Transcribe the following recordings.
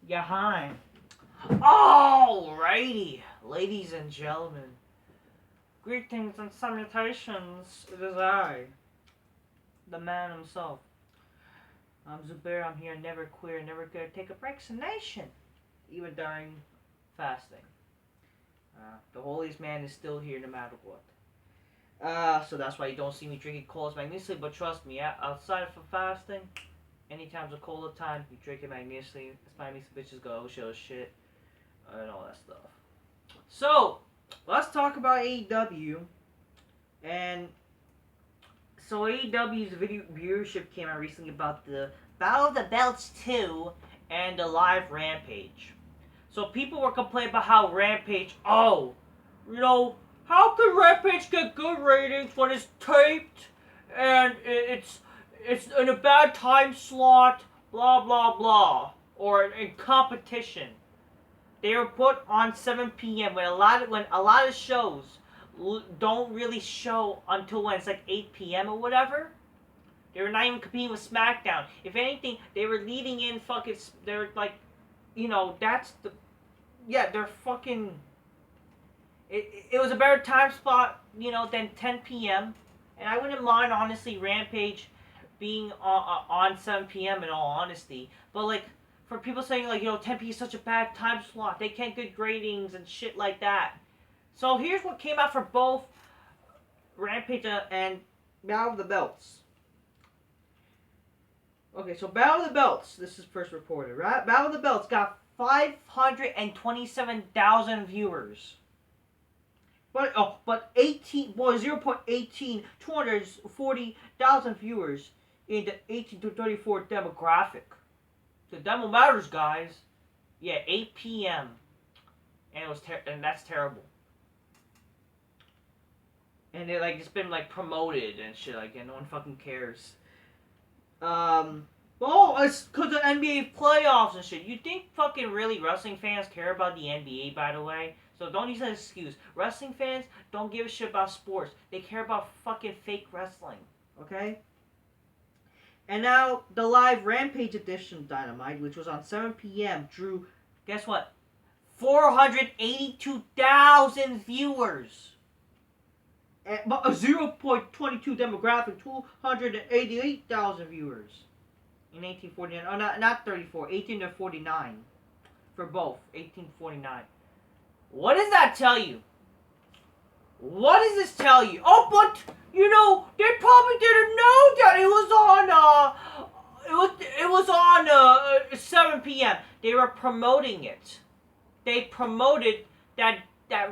Yeah, hi. Alrighty, ladies and gentlemen. Greetings and salutations. It is I, the man himself. I'm Zubair. I'm here, never queer, never gonna take a vaccination, even during fasting. The holiest man is still here no matter what. So that's why you don't see me drinking colas magniciously, but trust me, outside of fasting, anytime's a cola time, you drink it magniciously, Spanish bitches go, oh shit, and all that stuff. So, let's talk about AEW. And so AEW's video viewership came out recently about the Battle of the Belts 2 and the live Rampage. So people were complaining about how Rampage, how can Rampage get good ratings when it's taped and it's in a bad time slot, blah blah blah, or in competition. They were put on 7 p.m. when a lot of shows don't really show until when it's like 8 p.m. or whatever. They were not even competing with Smackdown. If anything, they were leading in fucking. They're like, that's the. Yeah, they're fucking. It was a better time spot, than 10 p.m. And I wouldn't mind, honestly, Rampage being on 7 p.m. in all honesty. But, like, for people saying, like, 10 p.m. is such a bad time slot, they can't get ratings and shit like that. So here's what came out for both Rampage and Battle of the Belts. Okay, so Battle of the Belts, this is first reported, right? Battle of the Belts got 527,000 viewers. But 0.18, 240,000 viewers in the 18 to 34 demographic. The demo matters, guys. Yeah, 8 p.m. And that's terrible. And it's been promoted and shit and no one fucking cares. It's because of NBA playoffs and shit. You think fucking really wrestling fans care about the NBA, by the way? So don't use that excuse. Wrestling fans don't give a shit about sports. They care about fucking fake wrestling. Okay? And now, the live Rampage edition of Dynamite, which was on 7 p.m., drew, guess what? 482,000 viewers. But a 0.22 demographic, 288,000 viewers in 1849. Oh, not 34, 18 to 49 for both, 1849. What does that tell you? What does this tell you? Oh, but they probably didn't know that it was on 7 p.m. They were promoting it. They promoted that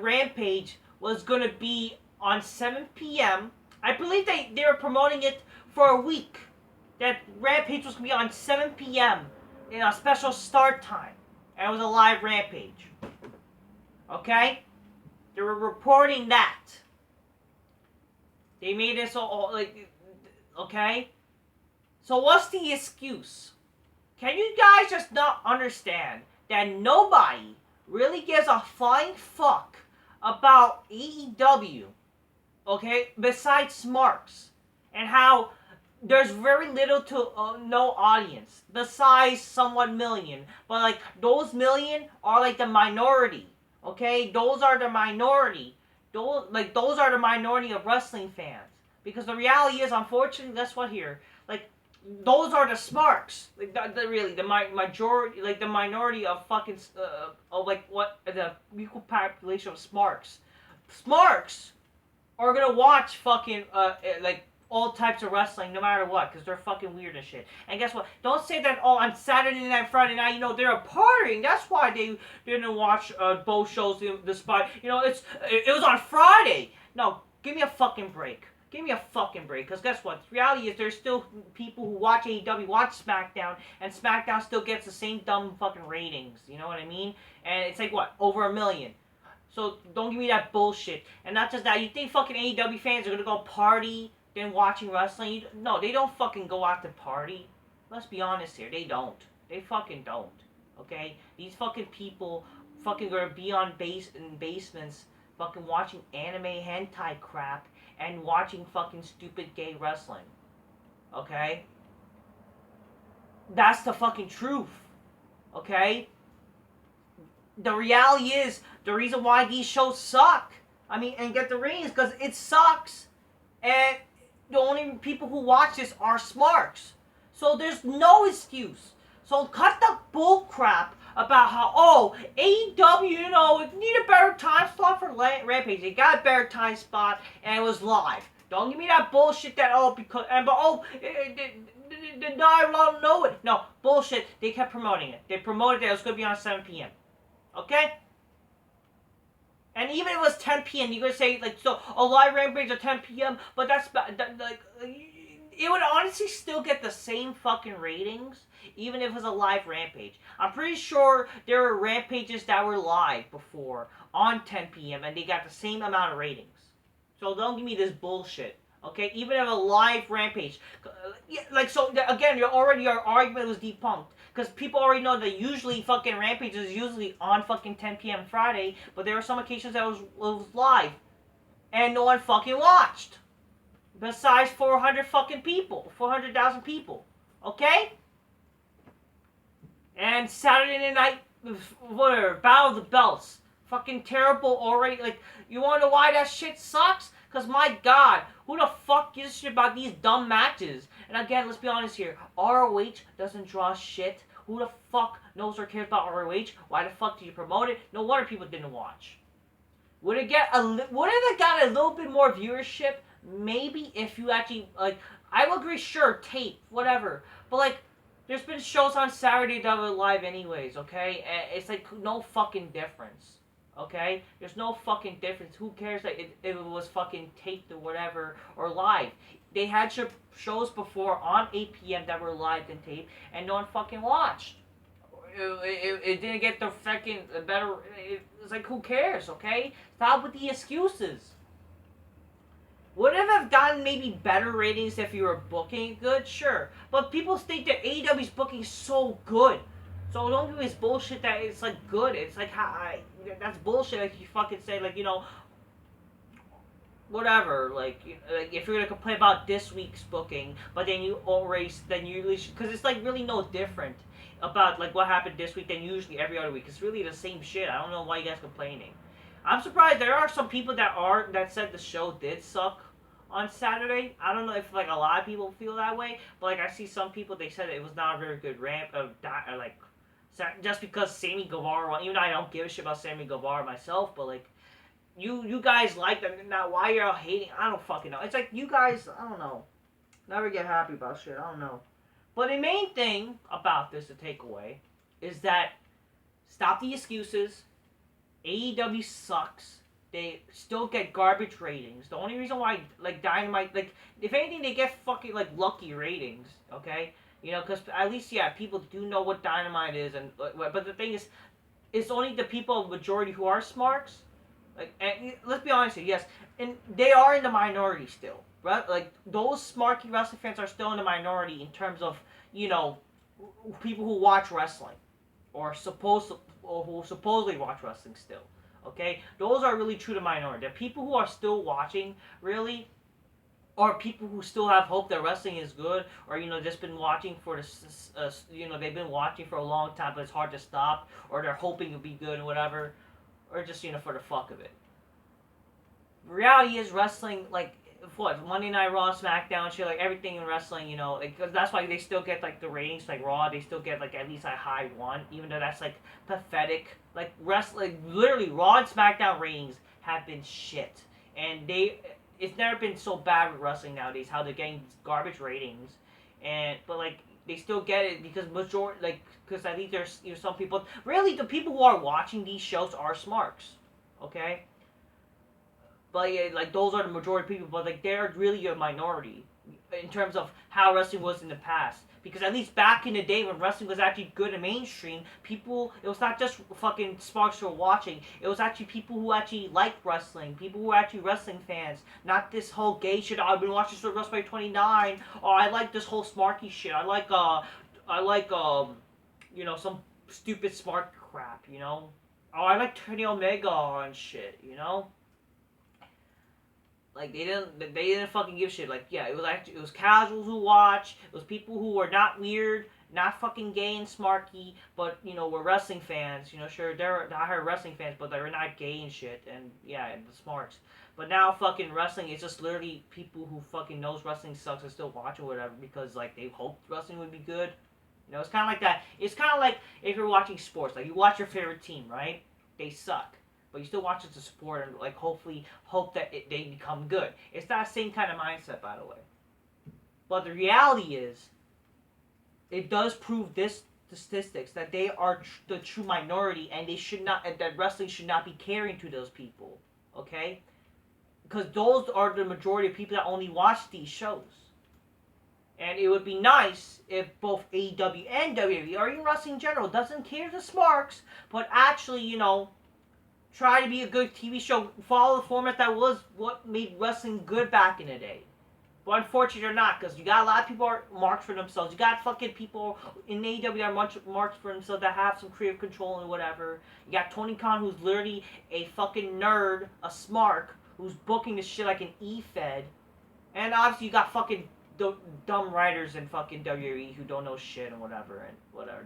Rampage was gonna be on 7 p.m. I believe they were promoting it for a week. That Rampage was going to be on 7 p.m. in a special start time. And it was a live Rampage. Okay? They were reporting that. They made this all okay? So what's the excuse? Can you guys just not understand that nobody really gives a flying fuck about AEW? Okay, besides Smarks, and how there's very little to no audience, besides somewhat million, but those million are the minority, okay? Those are the minority. Those are the minority of wrestling fans, because the reality is, unfortunately, that's what here, those are the Smarks, the majority, the minority of fucking, the equal population of Smarks. Smarks are gonna watch fucking all types of wrestling no matter what, because they're fucking weird and shit. And guess what? Don't say that on Saturday night, Friday night, they're partying. That's why they didn't watch both shows despite it was on Friday. No, give me a fucking break. Give me a fucking break, because guess what? The reality is there's still people who watch AEW, watch Smackdown, and Smackdown still gets the same dumb fucking ratings. You know what I mean? And it's over 1 million. So don't give me that bullshit. And not just that, you think fucking AEW fans are gonna go party than watching wrestling? No, they don't fucking go out to party. Let's be honest here, they don't. They fucking don't. Okay? These fucking people fucking gonna be in basements fucking watching anime hentai crap and watching fucking stupid gay wrestling. Okay? That's the fucking truth. Okay? the reality is, the reason why these shows suck, I mean, and get the ratings, because it sucks. And the only people who watch this are smarks. So there's no excuse. So cut the bull crap about how, oh, AEW, you know, it need a better time slot for Rampage. They got a better time spot, and it was live. Don't give me that bullshit that, oh, because, and, but, oh, not allowed to know it. No, bullshit. They kept promoting it. They promoted that it was going to be on 7 p.m. Okay? And even if it was 10 p.m., you're going to say, like, so, a live Rampage at 10 p.m., but that's, like, it would honestly still get the same fucking ratings, even if it was a live Rampage. I'm pretty sure there were Rampages that were live before, on 10 p.m., and they got the same amount of ratings. So don't give me this bullshit. Okay, even if a live Rampage, like, so again, your argument was debunked, because people already know that usually fucking Rampage is usually on fucking 10 p.m. Friday, but there were some occasions that it was live, and no one fucking watched, besides 400 fucking people, 400,000 people, okay? And Saturday night, whatever, Battle of the Belts, fucking terrible already. Like, you wanna know why that shit sucks? Because, my God, who the fuck gives a shit about these dumb matches? And again, let's be honest here. ROH doesn't draw shit. Who the fuck knows or cares about ROH? Why the fuck did you promote it? No wonder people didn't watch. Would it got a little bit more viewership? Maybe if you actually, like, I will agree, sure, tape, whatever. But, like, there's been shows on Saturday that were live anyways, okay? It's, like, no fucking difference. Okay? There's no fucking difference. Who cares that if it was fucking taped or whatever, or live? They had shows before on 8 p.m. that were live and taped, and no one fucking watched. It didn't get the fucking better. It's like, who cares, okay? Stop with the excuses. Would it have gotten maybe better ratings if you were booking good? Sure. But people think that AEW's booking so good. So don't give me this bullshit that it's, like, good. It's like, that's bullshit. Like, you fucking say, like, you know, whatever. Like if you're gonna complain about this week's booking, but then you because it's, like, really no different about, like, what happened this week than usually every other week. It's really the same shit. I don't know why you guys complaining. I'm surprised there are some people that said the show did suck on Saturday. I don't know if, like, a lot of people feel that way, but, like, I see some people, they said it was not a very good like, just because Sammy Guevara won. Even though I don't give a shit about Sammy Guevara myself, but, like, you guys like them. Now, why you're all hating, I don't fucking know. It's like, you guys, I don't know, never get happy about shit, I don't know. But the main thing about this to take away is that stop the excuses. AEW sucks. They still get garbage ratings. The only reason why, like, Dynamite, like, if anything, they get fucking, like, lucky ratings, okay? You know, because at least, yeah, people do know what Dynamite is, and but the thing is, it's only the people, majority, who are smarks. Like, and let's be honest here, yes, and they are in the minority still, right? Like, those smarky wrestling fans are still in the minority in terms of, you know, people who watch wrestling, or who supposedly watch wrestling still. Okay, those are really true to minority. The people who are still watching, really, or people who still have hope that wrestling is good, or, you know, just been watching for you know, they've been watching for a long time, but it's hard to stop, or they're hoping it'll be good or whatever, or just, you know, for the fuck of it. The reality is, wrestling, like, what, Monday Night Raw, Smackdown, shit, like, everything in wrestling, you know, like, that's why they still get, like, the ratings, like, Raw, they still get, like, at least a high 1, even though that's, like, pathetic. Like, wrestling, literally, Raw and Smackdown ratings have been shit, and it's never been so bad with wrestling nowadays, how they're getting garbage ratings, but, like, they still get it because because I think there's, you know, some people, really, the people who are watching these shows are smarks, okay? But, yeah, like, those are the majority of people, but, like, they're really a minority in terms of how wrestling was in the past. Because at least back in the day when wrestling was actually good and mainstream, it was not just fucking smarks who were watching, it was actually people who actually liked wrestling, people who were actually wrestling fans, not this whole gay shit, oh, I've been watching WrestleMania 29, oh, I like this whole smarky shit, I like, you know, some stupid smart crap, you know? Oh, I like Kenny Omega and shit, you know? Like, they didn't fucking give shit. Like, yeah, it was casuals who watch, it was people who were not weird, not fucking gay and smarky, but, you know, we're wrestling fans. You know, sure, they're diehard wrestling fans, but they're not gay and shit, and, yeah, and the smarts. But now fucking wrestling is just literally people who fucking knows wrestling sucks and still watch or whatever because, like, they hoped wrestling would be good. You know, it's kind of like that. It's kind of like if you're watching sports. Like, you watch your favorite team, right? They suck. But you still watch it to support and, like, hopefully hope that they become good. It's that same kind of mindset, by the way. But the reality is, it does prove this the statistics that they are the true minority, and they should not, and that wrestling should not be catering to those people. Okay? Because those are the majority of people that only watch these shows. And it would be nice if both AEW and WWE, or even wrestling in general, doesn't cater to smarks, but actually, you know, try to be a good TV show, follow the format that was what made wrestling good back in the day. But unfortunately, they're not, because you got a lot of people are marked for themselves. You got fucking people in AEW that are much marked for themselves that have some creative control and whatever. You got Tony Khan, who's literally a fucking nerd, a smark, who's booking this shit like an E-Fed. And obviously, you got fucking dumb writers in fucking WWE who don't know shit and whatever,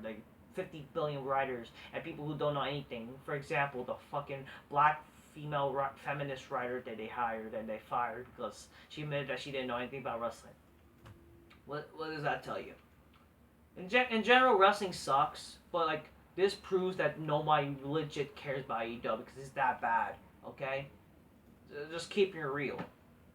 like 50 billion writers and people who don't know anything. For example, the fucking black female feminist writer that they hired and they fired because she admitted that she didn't know anything about wrestling. What does that tell you? In general, wrestling sucks, but like this proves that nobody legit cares about AEW because it's that bad. Okay, just keeping it real.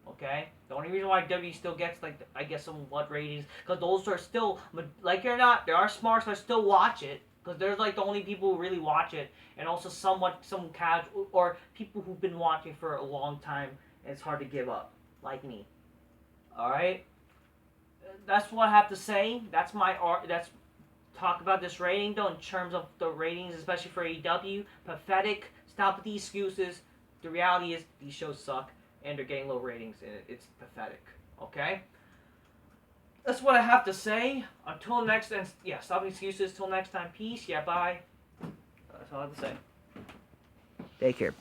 Okay? The only reason why W still gets, like, I guess, somewhat ratings, because those are still, like it or not, there are smarts that still watch it, because there's, like, the only people who really watch it, and also some casual, or people who've been watching for a long time, and it's hard to give up, like me. Alright? That's what I have to say. That's my art. That's talk about this rating, though, in terms of the ratings, especially for AEW. Pathetic. Stop with the excuses. The reality is, these shows suck. And they're getting low ratings, and it's pathetic. Okay? That's what I have to say. Until next time, yeah, stop excuses. Till next time, peace. Yeah, bye. That's all I have to say. Take care.